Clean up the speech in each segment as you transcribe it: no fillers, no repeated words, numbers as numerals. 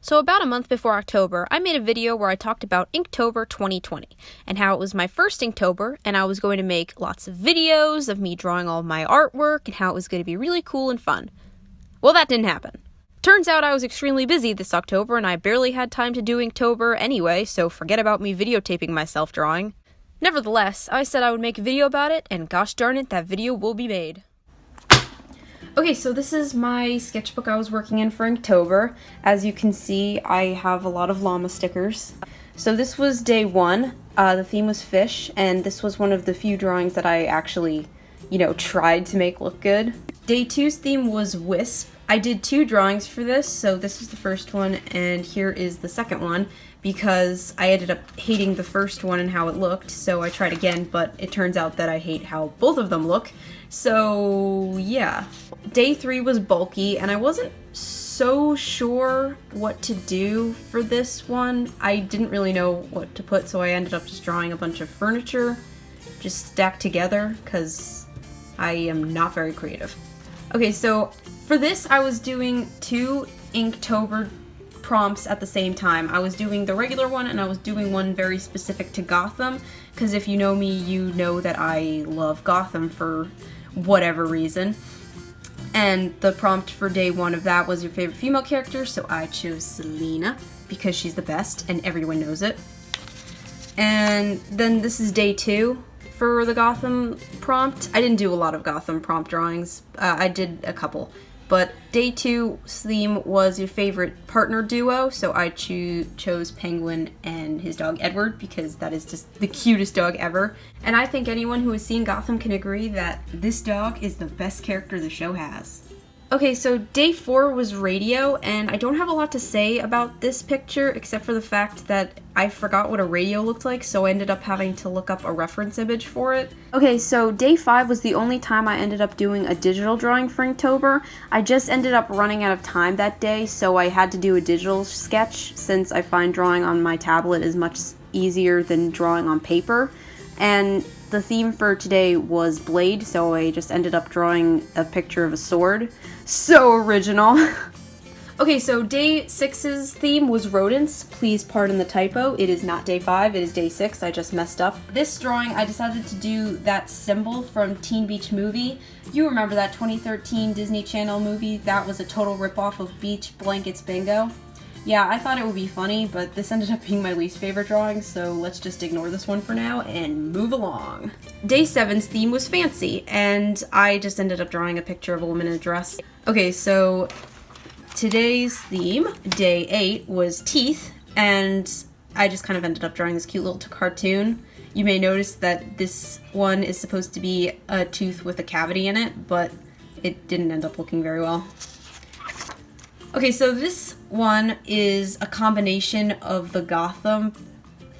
So about a month before October, I made a video where I talked about Inktober 2020 and how it was my first Inktober and I was going to make lots of videos of me drawing all my artwork and how it was going to be really cool and fun. Well, that didn't happen. Turns out I was extremely busy this October and I barely had time to do Inktober anyway, so forget about me videotaping myself drawing. Nevertheless, I said I would make a video about it, and gosh darn it, that video will be made. Okay, so this is my sketchbook I was working in for Inktober. As you can see, I have a lot of llama stickers. So this was day one. The theme was fish, and this was one of the few drawings that I actually, tried to make look good. Day two's theme was wisp. I did two drawings for this, so this was the first one, and here is the second one, because I ended up hating the first one and how it looked, so I tried again, but it turns out that I hate how both of them look. So, yeah. Day three was bulky, and I wasn't so sure what to do for this one. I didn't really know what to put, so I ended up just drawing a bunch of furniture, just stacked together, because I am not very creative. Okay, so for this, I was doing two Inktober prompts at the same time. I was doing the regular one, and I was doing one very specific to Gotham, because if you know me, you know that I love Gotham for whatever reason. And the prompt for day one of that was your favorite female character, so I chose Selena, because she's the best, and everyone knows it. And then this is day two for the Gotham prompt. I didn't do a lot of Gotham prompt drawings. I did a couple. But day two's theme was your favorite partner duo, so I chose Penguin and his dog Edward, because that is just the cutest dog ever. And I think anyone who has seen Gotham can agree that this dog is the best character the show has. Okay, so day four was radio, and I don't have a lot to say about this picture except for the fact that I forgot what a radio looked like, so I ended up having to look up a reference image for it. Okay, so day five was the only time I ended up doing a digital drawing for Inktober. I just ended up running out of time that day, so I had to do a digital sketch since I find drawing on my tablet is much easier than drawing on paper. And the theme for today was blade, so I just ended up drawing a picture of a sword. So original. Okay, so day six's theme was rodents. Please pardon the typo. It is not day five, it is day six. I just messed up. This drawing, I decided to do that symbol from Teen Beach Movie. You remember that 2013 Disney Channel movie? That was a total ripoff of Beach Blankets Bingo. Yeah, I thought it would be funny, but this ended up being my least favorite drawing, so let's just ignore this one for now and move along. Day seven's theme was fancy, and I just ended up drawing a picture of a woman in a dress. Okay, so today's theme, day eight, was teeth, and I just kind of ended up drawing this cute little cartoon. You may notice that this one is supposed to be a tooth with a cavity in it, but it didn't end up looking very well. Okay, so this one is a combination of the Gotham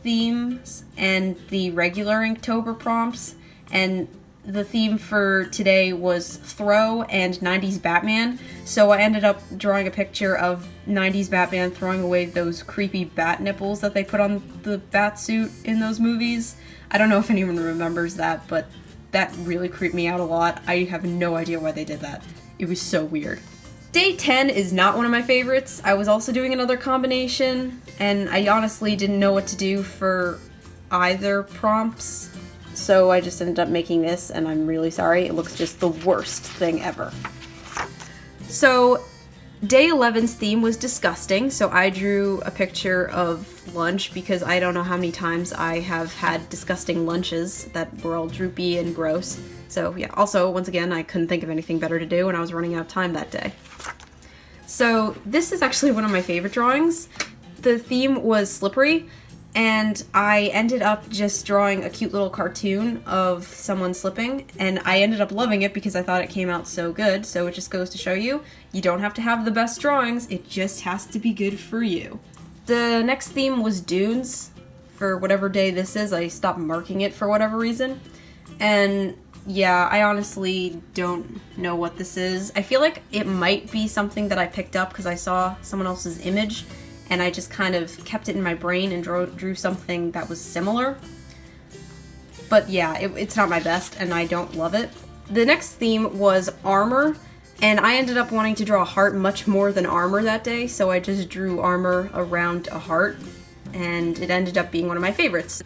themes and the regular Inktober prompts, and the theme for today was throw and 90s Batman, so I ended up drawing a picture of 90s Batman throwing away those creepy bat nipples that they put on the bat suit in those movies. I don't know if anyone remembers that, but that really creeped me out a lot. I have no idea why they did that. It was so weird. Day 10 is not one of my favorites. I was also doing another combination, and I honestly didn't know what to do for either prompts, so I just ended up making this, and I'm really sorry. It looks just the worst thing ever. So, day 11's theme was disgusting, so I drew a picture of lunch because I don't know how many times I have had disgusting lunches that were all droopy and gross. So yeah, also, once again, I couldn't think of anything better to do and I was running out of time that day. So this is actually one of my favorite drawings. The theme was slippery, and I ended up just drawing a cute little cartoon of someone slipping, and I ended up loving it because I thought it came out so good, so it just goes to show you, you don't have to have the best drawings, it just has to be good for you. The next theme was dunes. For whatever day this is, I stopped marking it for whatever reason, and yeah, I honestly don't know what this is. I feel like it might be something that I picked up because I saw someone else's image, and I just kind of kept it in my brain and drew something that was similar. But yeah, it's not my best, and I don't love it. The next theme was armor. And I ended up wanting to draw a heart much more than armor that day, so I just drew armor around a heart, and it ended up being one of my favorites.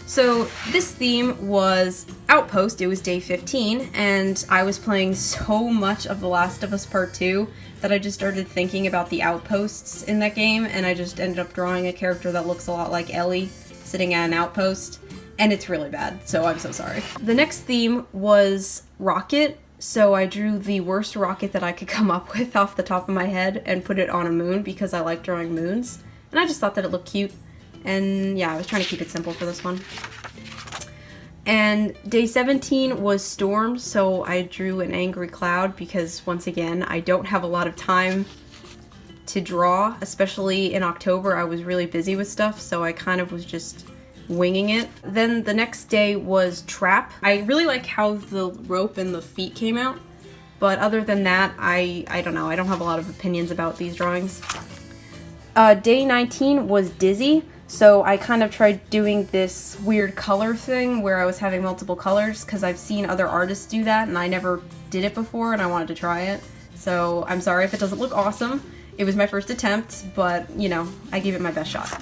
So this theme was Outpost. It was day 15, and I was playing so much of The Last of Us Part 2 that I just started thinking about the outposts in that game, and I just ended up drawing a character that looks a lot like Ellie sitting at an outpost, and it's really bad, so I'm so sorry. The next theme was Rocket, so I drew the worst rocket that I could come up with off the top of my head and put it on a moon because I like drawing moons, and I just thought that it looked cute. And yeah, I was trying to keep it simple for this one. And day 17 was Storm, so I drew an angry cloud because, once again, I don't have a lot of time to draw, especially in October. I was really busy with stuff, so I kind of was just winging it. Then the next day was Trap. I really like how the rope and the feet came out, but other than that, I don't know. I don't have a lot of opinions about these drawings. Day 19 was Dizzy. So I kind of tried doing this weird color thing where I was having multiple colors because I've seen other artists do that and I never did it before and I wanted to try it. So I'm sorry if it doesn't look awesome. It was my first attempt, but you know, I gave it my best shot.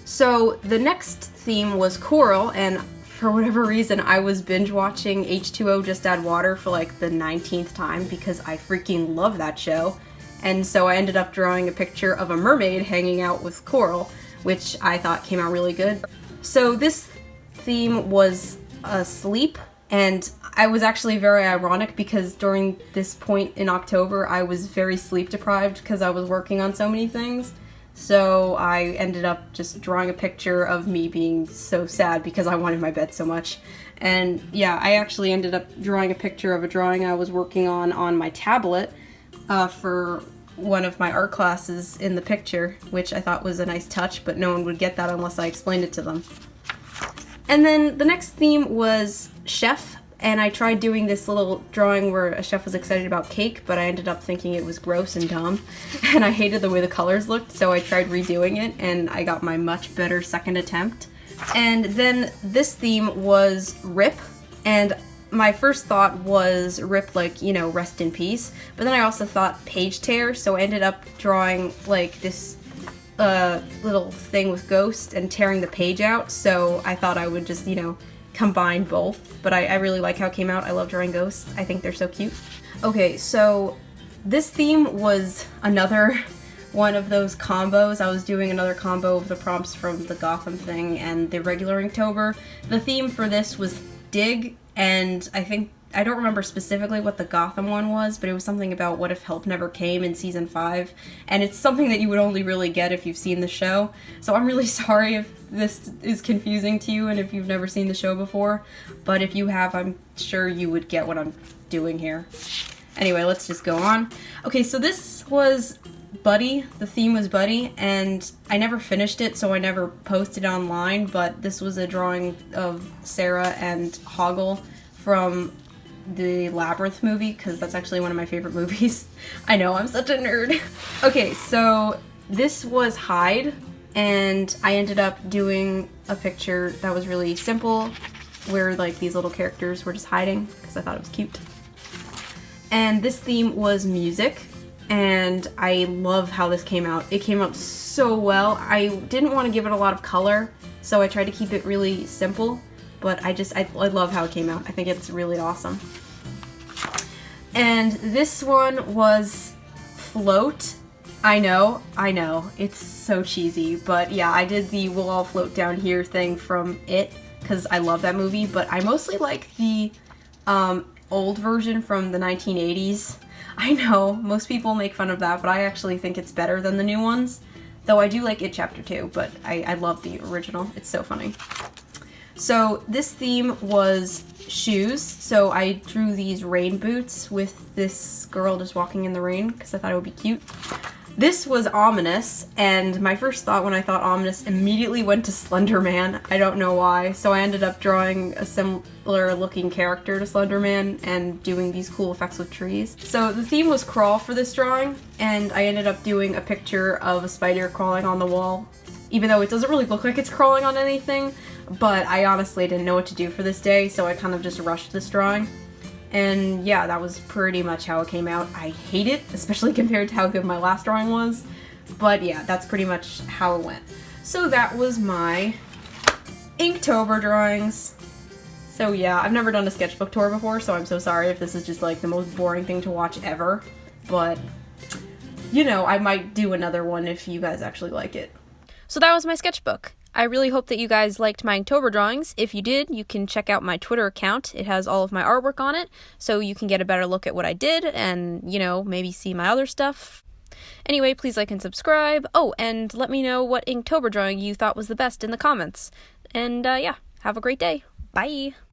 So the next theme was Coral, and for whatever reason I was binge watching H2O Just Add Water for like the 19th time because I freaking love that show. And so I ended up drawing a picture of a mermaid hanging out with Coral, which I thought came out really good. So this theme was Sleep, and I was actually very ironic because during this point in October I was very sleep deprived because I was working on so many things. So I ended up just drawing a picture of me being so sad because I wanted my bed so much. And yeah, I actually ended up drawing a picture of a drawing I was working on my tablet for one of my art classes in the picture, which I thought was a nice touch, but no one would get that unless I explained it to them. And then the next theme was Chef, and I tried doing this little drawing where a chef was excited about cake, but I ended up thinking it was gross and dumb, and I hated the way the colors looked, so I tried redoing it, and I got my much better second attempt. And then this theme was Rip, and my first thought was Rip, like, you know, rest in peace, but then I also thought page tear, so I ended up drawing like this little thing with Ghost and tearing the page out, so I thought I would just, you know, combine both, but I really like how it came out. I love drawing ghosts. I think they're so cute. Okay, so this theme was another one of those combos. I was doing another combo of the prompts from the Gotham thing and the regular Inktober. The theme for this was Dig, and I don't remember specifically what the Gotham one was, but it was something about what if help never came in season 5, and it's something that you would only really get if you've seen the show, so I'm really sorry if this is confusing to you and if you've never seen the show before, but if you have, I'm sure you would get what I'm doing here. Anyway, let's just go on. Okay, so this was Buddy. The theme was Buddy, and I never finished it, so I never posted it online, but this was a drawing of Sarah and Hoggle from the Labyrinth movie, because that's actually one of my favorite movies. I know, I'm such a nerd. Okay, so this was Hyde, and I ended up doing a picture that was really simple, where like these little characters were just hiding, because I thought it was cute. And this theme was Music, and I love how this came out. It came out so well. I didn't want to give it a lot of color, so I tried to keep it really simple, but I love how it came out. I think it's really awesome. And this one was Float. I know, it's so cheesy, but yeah, I did the we'll all float down here thing from It, because I love that movie, but I mostly like the old version from the 1980s. I know, most people make fun of that, but I actually think it's better than the new ones, though I do like It Chapter 2, but I love the original. It's so funny. So this theme was shoes, so I drew these rain boots with this girl just walking in the rain because I thought it would be cute. This was Ominous, and my first thought when I thought Ominous immediately went to Slender Man. I don't know why, so I ended up drawing a similar looking character to Slender Man and doing these cool effects with trees. So the theme was Crawl for this drawing, and I ended up doing a picture of a spider crawling on the wall, even though it doesn't really look like it's crawling on anything, but I honestly didn't know what to do for this day, so I kind of just rushed this drawing. And yeah, that was pretty much how it came out. I hate it, especially compared to how good my last drawing was. But yeah, that's pretty much how it went. So that was my Inktober drawings. So yeah, I've never done a sketchbook tour before, so I'm so sorry if this is just like the most boring thing to watch ever. But, you know, I might do another one if you guys actually like it. So that was my sketchbook. I really hope that you guys liked my Inktober drawings. If you did, you can check out my Twitter account. It has all of my artwork on it, so you can get a better look at what I did and, you know, maybe see my other stuff. Anyway, please like and subscribe. Oh, and let me know what Inktober drawing you thought was the best in the comments. And yeah, have a great day. Bye!